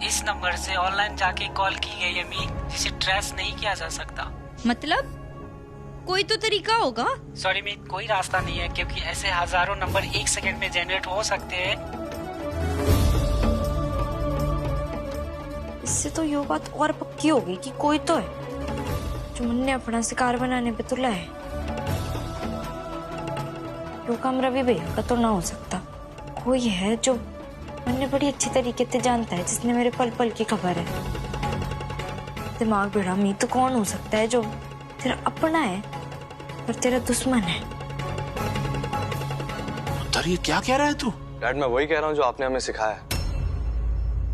इस नंबर से ऑनलाइन जाके कॉल की गई है मीत, जिसे ट्रेस नहीं किया जा सकता। मतलब कोई तो तरीका होगा। सॉरी मीत, कोई रास्ता नहीं है, क्योंकि ऐसे हजारों नंबर एक सेकंड में जनरेट हो सकते हैं। इससे तो ये बात और पक्की हो गई कि कोई तो है जो मुन्ने अपना शिकार बनाने पे तुला है। वो काम रवि भैया का तो ना हो सकता। कोई है जो मुन्ने बड़ी अच्छी तरीके से जानता है, जिसने मेरे पल पल की खबर है। दिमाग बेड़ा मीत तो कौन हो सकता है जो तेरा अपना है और तेरा दुश्मन है। तर ये क्या कह रहा है तू? डैड, मैं वही कह रहा हूँ जो आपने हमें सिखाया है।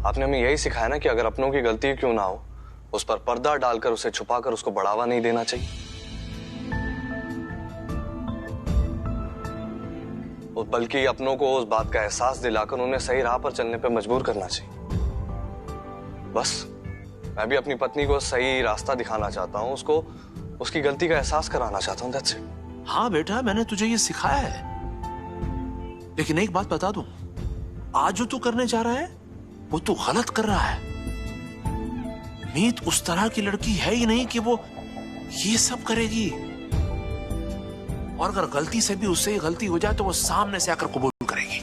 आपने हमें यही सिखाया ना कि अगर अपनों की गलती क्यों ना हो, उस पर पर्दा डालकर, उसे छुपाकर उसको बढ़ावा नहीं देना चाहिए। और बल्कि अपनों को उस बात का एहसास दिलाकर उन्हें सही राह पर चलने पर मजबूर करना चाहिए। बस मैं भी अपनी पत्नी को सही रास्ता दिखाना चाहता हूँ, उसको उसकी गलती का एहसास कराना चाहता हूँ। That's it. हाँ बेटा, मैंने तुझे ये सिखाया है, लेकिन एक बात बता दूं, आज जो तू करने जा रहा है वो तू गलत कर रहा है। मीत उस तरह की लड़की है ही नहीं कि वो ये सब करेगी। और अगर गलती से भी उससे गलती हो जाए तो वो सामने से आकर कबूल करेगी।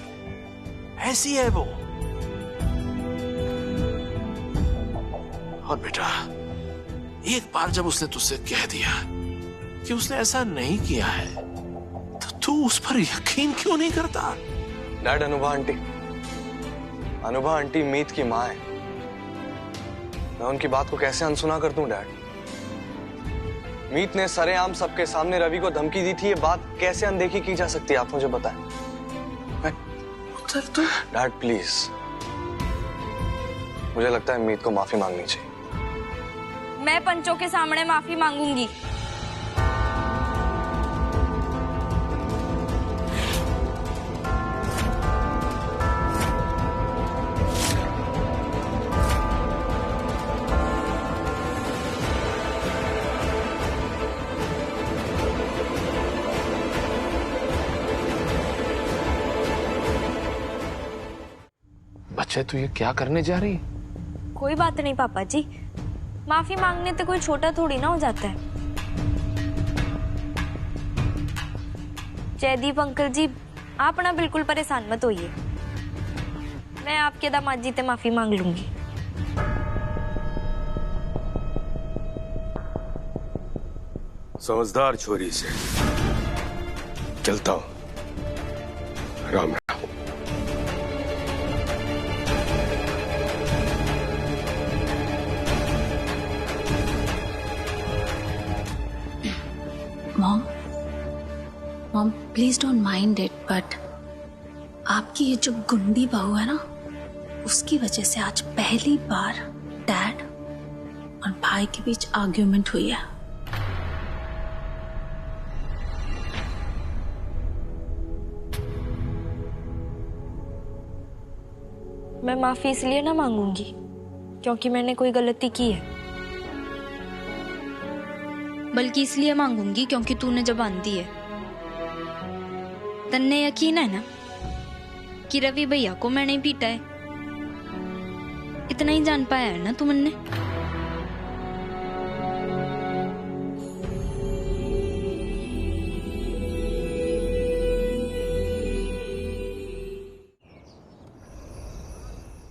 ऐसी है वो। और बेटा, एक बार जब उसने तुझसे कह दिया कि उसने ऐसा नहीं किया है, तो तू उस पर यकीन क्यों नहीं करता? डैड, अनुभा आंटी मीत की माँ है। मैं उनकी बात को कैसे अनसुना कर दूं डैड? मीत ने सरेआम सबके सामने रवि को धमकी दी थी। ये बात कैसे अनदेखी की जा सकती है, आप मुझे बताएं। डैड प्लीज, मुझे लगता है मीत को माफी मांगनी चाहिए। मैं पंचों के सामने माफी मांगूंगी। बच्चे, तू ये क्या करने जा रही? कोई बात नहीं पापा जी, माफी मांगने तो कोई छोटा थोड़ी ना हो जाता है। जयदीप अंकल जी, आप ना बिल्कुल परेशान मत होइए। मैं आपके दामाद जी से माफी मांग लूंगी। समझदार छोरी से चलता हूं। Ram Ram. Mom please don't mind it, but आपकी ये जो गुंडी बहू है ना, उसकी वजह से आज पहली बार डैड और भाई के बीच आर्ग्यूमेंट हुई है। मैं माफी इसलिए ना मांगूंगी क्योंकि मैंने कोई गलती की है, बल्कि इसलिए मांगूंगी क्योंकि तूने जबान दी है। तन्ने यकीन है ना कि रवि भैया को मैंने ही पीटा है? इतना ही जान पाया है ना तुमने?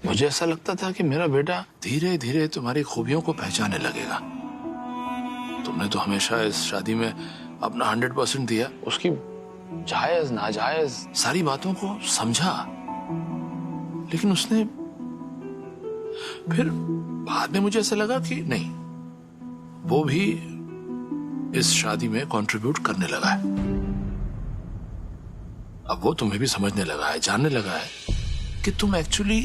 मुझे ऐसा लगता था कि मेरा बेटा धीरे धीरे तुम्हारी खूबियों को पहचानने लगेगा। तुमने तो हमेशा इस शादी में अपना 100% दिया, उसकी जायज नाजायज सारी बातों को समझा, लेकिन उसने फिर बाद में मुझे ऐसा लगा कि नहीं, वो भी इस शादी में कंट्रीब्यूट करने लगा है। अब वो तुम्हें भी समझने लगा है, जानने लगा है कि तुम एक्चुअली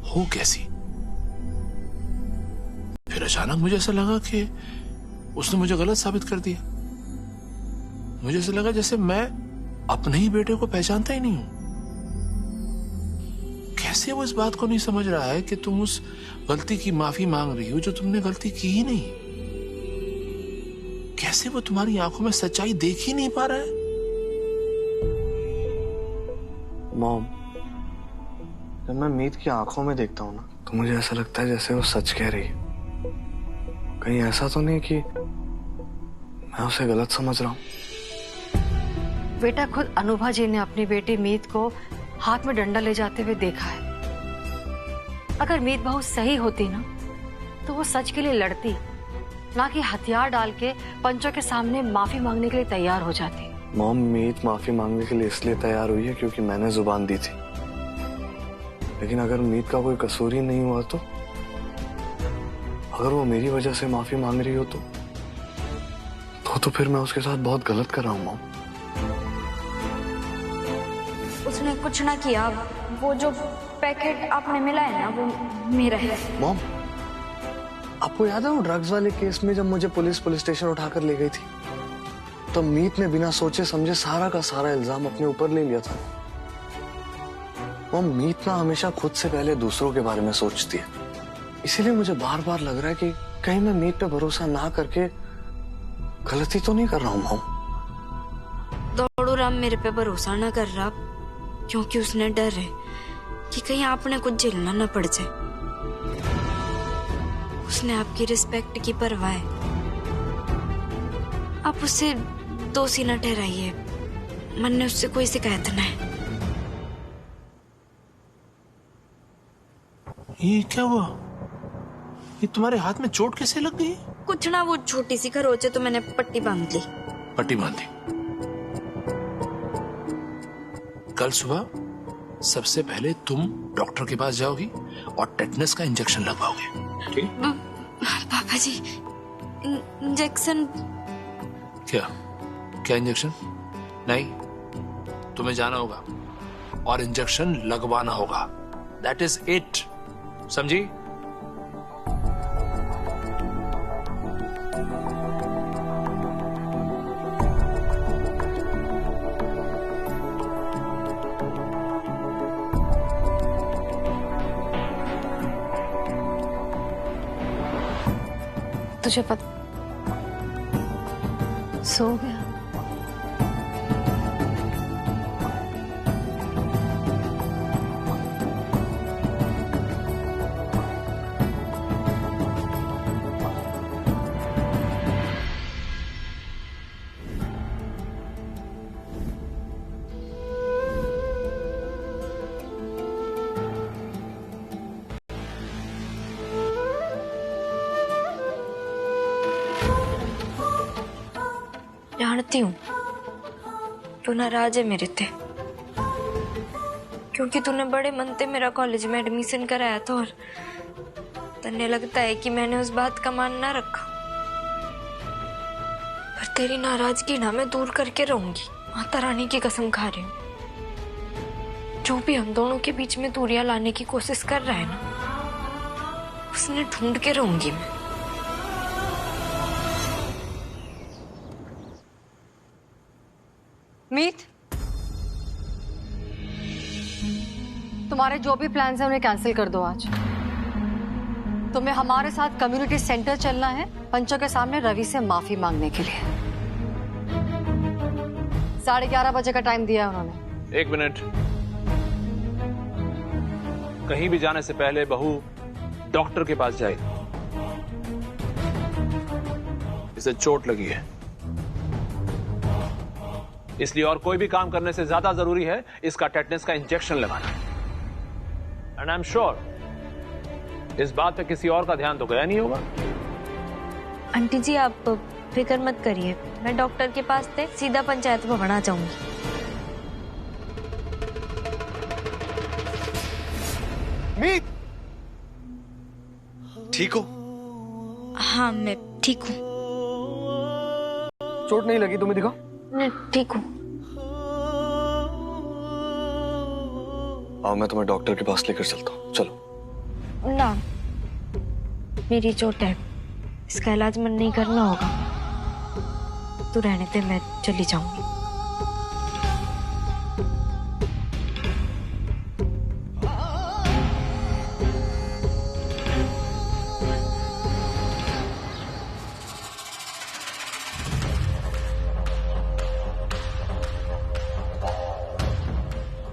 हो कैसी। फिर अचानक मुझे ऐसा लगा कि उसने मुझे गलत साबित कर दिया। मुझे ऐसा लगा जैसे मैं अपने ही बेटे को पहचानता ही नहीं हूं। कैसे वो इस बात को नहीं समझ रहा है कि तुम उस गलती की माफी मांग रही हो जो तुमने गलती की ही नहीं? कैसे वो तुम्हारी आंखों में सच्चाई देख ही नहीं पा रहा है? मॉम, जब मैं मीत की आंखों में देखता हूँ ना, तो मुझे ऐसा लगता है जैसे वो सच कह रही है। कहीं ऐसा तो नहीं कि मैं उसे गलत समझ रहा हूँ। बेटा, खुद अनुभा जी ने अपनी बेटी मीत को हाथ में डंडा ले जाते हुए देखा है। अगर मीत बहू सही होती ना, तो वो सच के लिए लड़ती, ना कि हथियार डाल के पंचों के सामने माफी मांगने के लिए तैयार हो जाती। मॉम, मीत माफी मांगने के लिए इसलिए तैयार हुई है क्योंकि मैंने जुबान दी थी। लेकिन अगर मीत का कोई कसूर ही नहीं हुआ तो, अगर वो मेरी वजह से माफी मांग रही हो तो फिर मैं उसके साथ बहुत गलत कर रहा हूँ मॉम। उसने कुछ ना किया। वो जो पैकेट आपने मिला है ना, वो मेरा है। मॉम, आपको याद है वो ड्रग्स वाले केस में जब मुझे पुलिस स्टेशन उठाकर ले गई थी, तो मीत ने बिना सोचे समझे सारा का सारा इल्जाम अपने ऊपर ले लिया था। मॉम, मीत ना हमेशा खुद से पहले दूसरों के बारे में सोचती है। इसीलिए मुझे बार बार लग रहा है कि कहीं मैं मीत पे भरोसा ना करके गलती तो नहीं कर रहा हूँ। मॉम, दौड़ू राम मेरे पे भरोसा ना कर रहा, क्योंकि उसने डर है कि कहीं आपने कुछ झेलना न पड़ जाए। उसने आपकी रिस्पेक्ट की परवाह है। आप उससे दोषी न ठहराइए। मन ने उससे कोई शिकायत न है। ये क्या हुआ? ये तुम्हारे हाथ में चोट कैसे लग गई? कुछ ना, वो छोटी सी खरोच है तो मैंने पट्टी बांध ली। पट्टी बांधी? कल सुबह सबसे पहले तुम डॉक्टर के पास जाओगी और टेटनस का इंजेक्शन लगवाओगे, ठीक? पापा जी, इंजेक्शन? क्या इंजेक्शन? नहीं, तुम्हें जाना होगा और इंजेक्शन लगवाना होगा। दैट इज इट, समझी? तुझे पता, सो गया। जानती हूँ तू नाराज है मेरे ते, क्योंकि तूने बड़े मन से मेरा कॉलेज में एडमिशन कराया था और तन्ने लगता है कि मैंने उस बात का मान ना रखा। पर तेरी नाराजगी ना मैं दूर करके रहूंगी। माता रानी की कसम खा रही हूँ। जो भी हम दोनों के बीच में दूरियां लाने की कोशिश कर रहा है ना, उसने ढूंढ के रहूंगी मैं। मीत, तुम्हारे जो भी प्लान्स हैं उन्हें कैंसिल कर दो। आज तुम्हें हमारे साथ कम्युनिटी सेंटर चलना है, पंचों के सामने रवि से माफी मांगने के लिए। 11:30 बजे का टाइम दिया है उन्होंने। 1 मिनट। कहीं भी जाने से पहले बहू डॉक्टर के पास जाए। इसे चोट लगी है, इसलिए और कोई भी काम करने से ज्यादा जरूरी है इसका टेटनस का इंजेक्शन लगाना। एंड आई एम श्योर इस बात पे किसी और का ध्यान तो गया नहीं होगा। आंटी जी, आप फिक्र मत करिए। मैं डॉक्टर के पास से सीधा पंचायत भवन आ जाऊंगी। मीत, ठीक हो? हाँ, मैं ठीक हूँ। चोट नहीं लगी? तुम्हें दिखाओ। मैं ठीक हूँ। आओ, मैं तुम्हें डॉक्टर के पास लेकर चलता हूँ। चलो। ना, मेरी चोट है, इसका इलाज मन नहीं करना होगा। तू रहने दे, मैं चली जाऊंगी।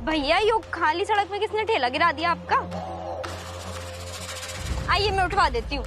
भैया यो खाली सड़क में किसने ठेला गिरा दिया आपका? आइए मैं उठवा देती हूँ।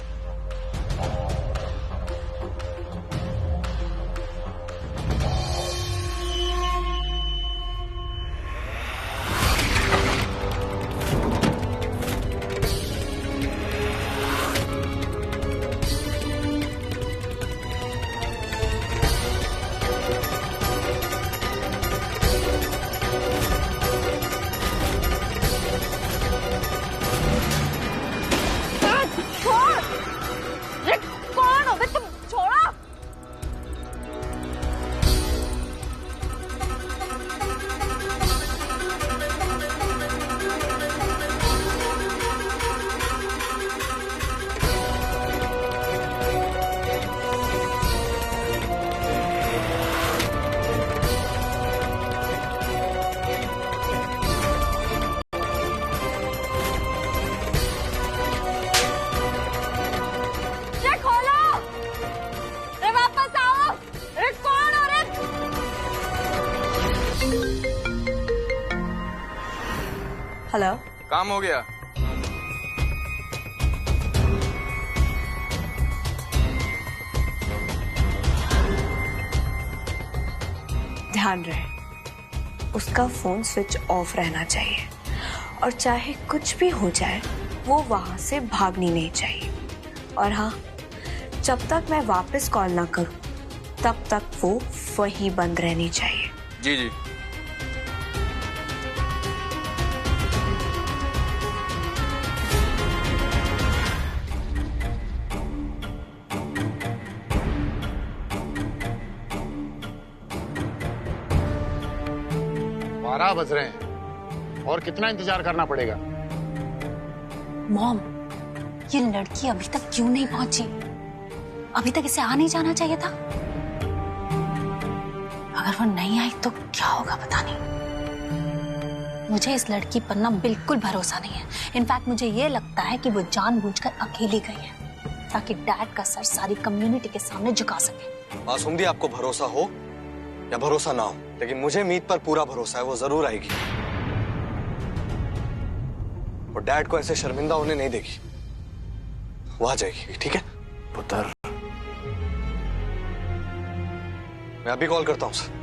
हेलो, काम हो गया। ध्यान रहे उसका फोन स्विच ऑफ रहना चाहिए और चाहे कुछ भी हो जाए वो वहां से भागनी नहीं चाहिए। और हाँ, जब तक मैं वापस कॉल ना करूं तब तक वो वहीं बंद रहनी चाहिए। जी जी। बज रहे हैं और कितना इंतजार करना पड़ेगा? मॉम, ये लड़की अभी तक क्यों नहीं पहुंची? अभी तक इसे आ नहीं जाना चाहिए था। अगर वो नहीं आई तो क्या होगा पता नहीं। मुझे इस लड़की पर ना बिल्कुल भरोसा नहीं है। इनफैक्ट मुझे ये लगता है कि वो जानबूझकर अकेली गई है ताकि डैड का सर सारी कम्युनिटी के सामने झुका सके। मासूम दी, आपको भरोसा हो या भरोसा ना हो, लेकिन मुझे मीत पर पूरा भरोसा है, वो जरूर आएगी और डैड को ऐसे शर्मिंदा होने नहीं देगी। वो आ जाएगी, ठीक है? पुत्र, मैं अभी कॉल करता हूं सर।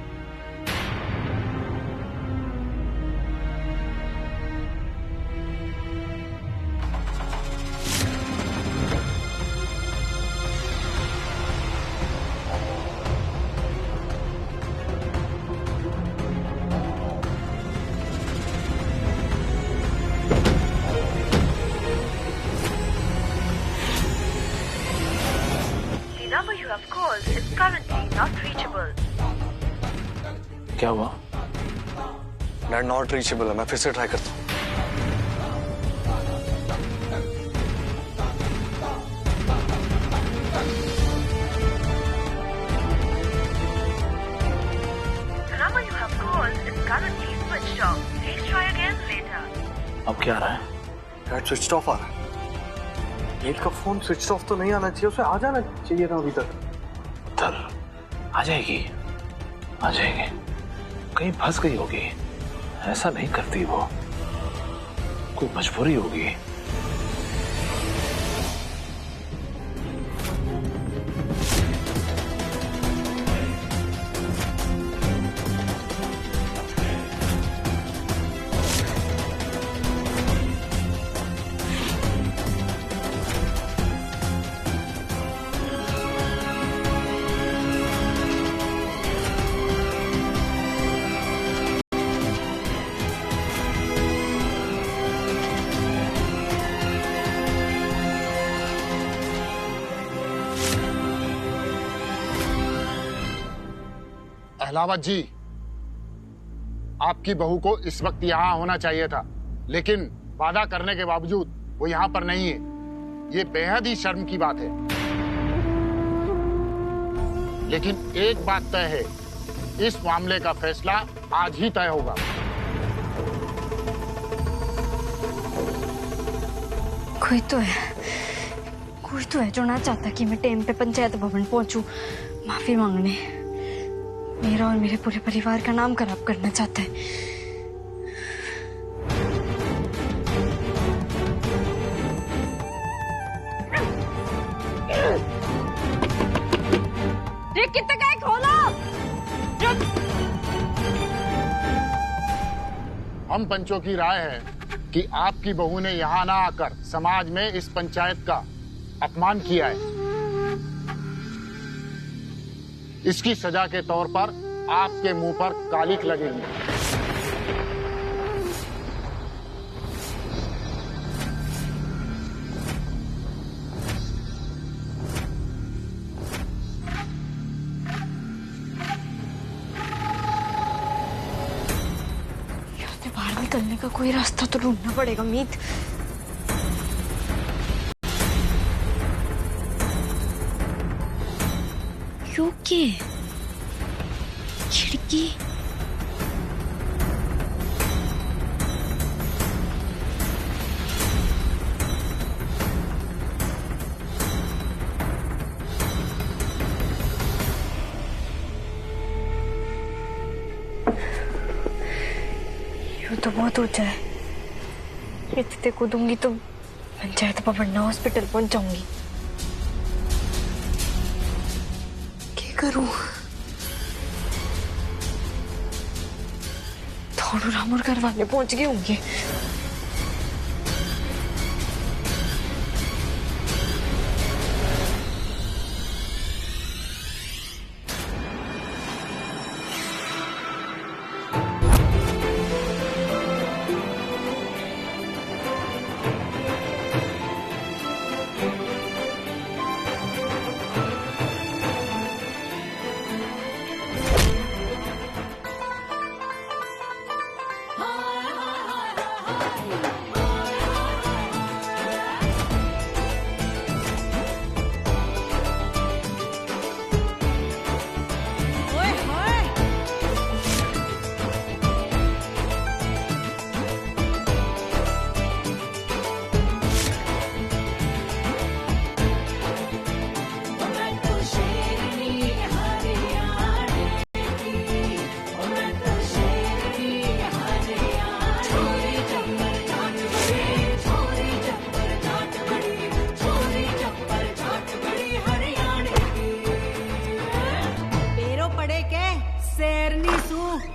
क्या हुआ? डैड नॉट रीचेबल है। मैं फिर से ट्राई करता हूँ। अब क्या रहा है? डैड स्विच ऑफ आ रहा है। मीत का फोन स्विच ऑफ तो नहीं आना चाहिए, उसे आ जाना चाहिए था अभी तक। पुत्र, आ जाएगी, आ जाएगी। कहीं फंस गई होगी। ऐसा नहीं करती वो, कोई मजबूरी होगी। अहलावत जी, आपकी बहू को इस वक्त यहाँ होना चाहिए था, लेकिन वादा करने के बावजूद वो यहाँ पर नहीं है। ये बेहद ही शर्म की बात है। लेकिन एक बात तय है, इस मामले का फैसला आज ही तय होगा। कोई तो है जो ना चाहता कि मैं टाइम पे पंचायत भवन पहुंचूं माफी मांगने। मेरा और मेरे पूरे परिवार का नाम खराब करना चाहता है। कितने का है, खोलो। हम पंचों की राय है कि आपकी बहू ने यहाँ ना आकर समाज में इस पंचायत का अपमान किया है। इसकी सजा के तौर पर आपके मुंह पर कालिख लगेगी। बाहर निकलने का कोई रास्ता तो ढूंढना पड़ेगा मीत। क्योंकि खिड़की तो बहुत ऊंचा है। इतने कूदूंगी तो पंचायत पवन्ना हॉस्पिटल पहुंच जाऊंगी। क्या करूं? थोड़ू राम और घर वाले पहुंच गए होंगे।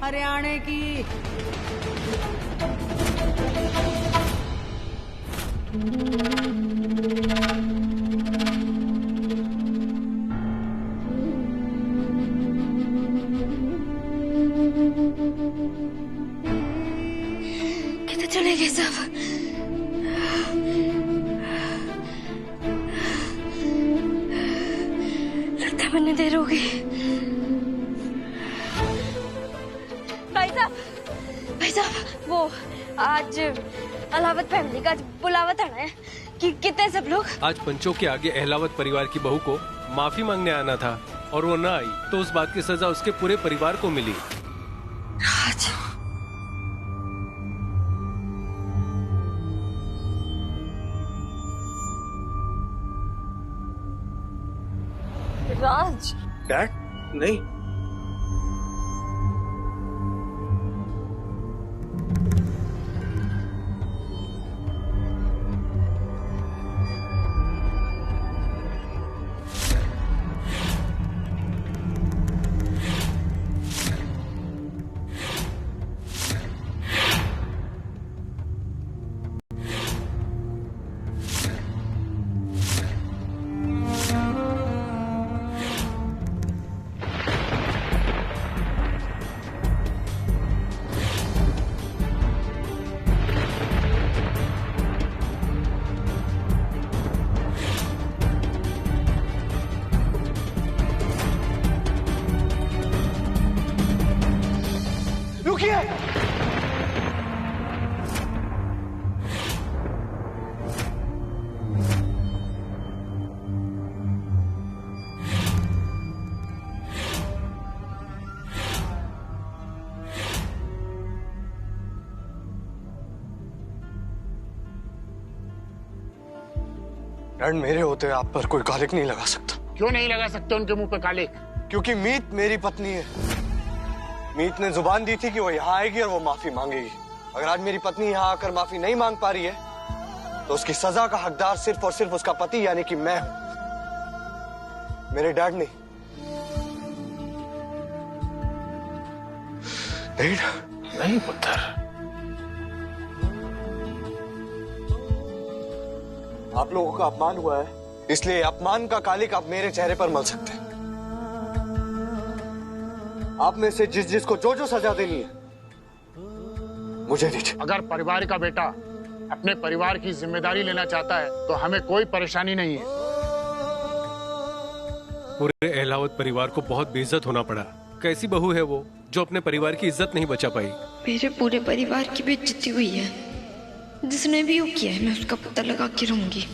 हरियाणा की कितने चले गए सब? लगता है मैंने देर हो गई। भाई साहब वो आज अलावत फैमिली का बुलावा था ना कि कितने सब लोग। आज पंचों के आगे अहलावत परिवार की बहू को माफी मांगने आना था और वो न आई तो उस बात की सजा उसके पूरे परिवार को मिली। राज, राज डैड नहीं, डैड मेरे होते आप पर कोई कालिक नहीं लगा सकता। क्यों नहीं लगा सकते उनके मुंह पे कालिक? क्योंकि मीत मेरी पत्नी है। मीत ने जुबान दी थी कि वो यहाँ आएगी और वो माफी मांगेगी। अगर आज मेरी पत्नी यहाँ आकर माफी नहीं मांग पा रही है तो उसकी सजा का हकदार सिर्फ और सिर्फ उसका पति यानी कि मैं हूं, मेरे डैड नहीं। नहीं ना। नहीं पुत्र, आप लोगों का अपमान हुआ है, इसलिए अपमान का कालिक आप मेरे चेहरे पर मल सकते हैं। आप में से जिस जिसको जो जो सजा देनी है मुझे दीजिए। अगर परिवार का बेटा अपने परिवार की जिम्मेदारी लेना चाहता है तो हमें कोई परेशानी नहीं है। पूरे अहलावत परिवार को बहुत बेइज्जत होना पड़ा। कैसी बहू है वो जो अपने परिवार की इज्जत नहीं बचा पाई। मेरे पूरे परिवार की बेइज्जती हुई है। जिसने भी वो किया है मैं उसका पता लगा के रहूंगी।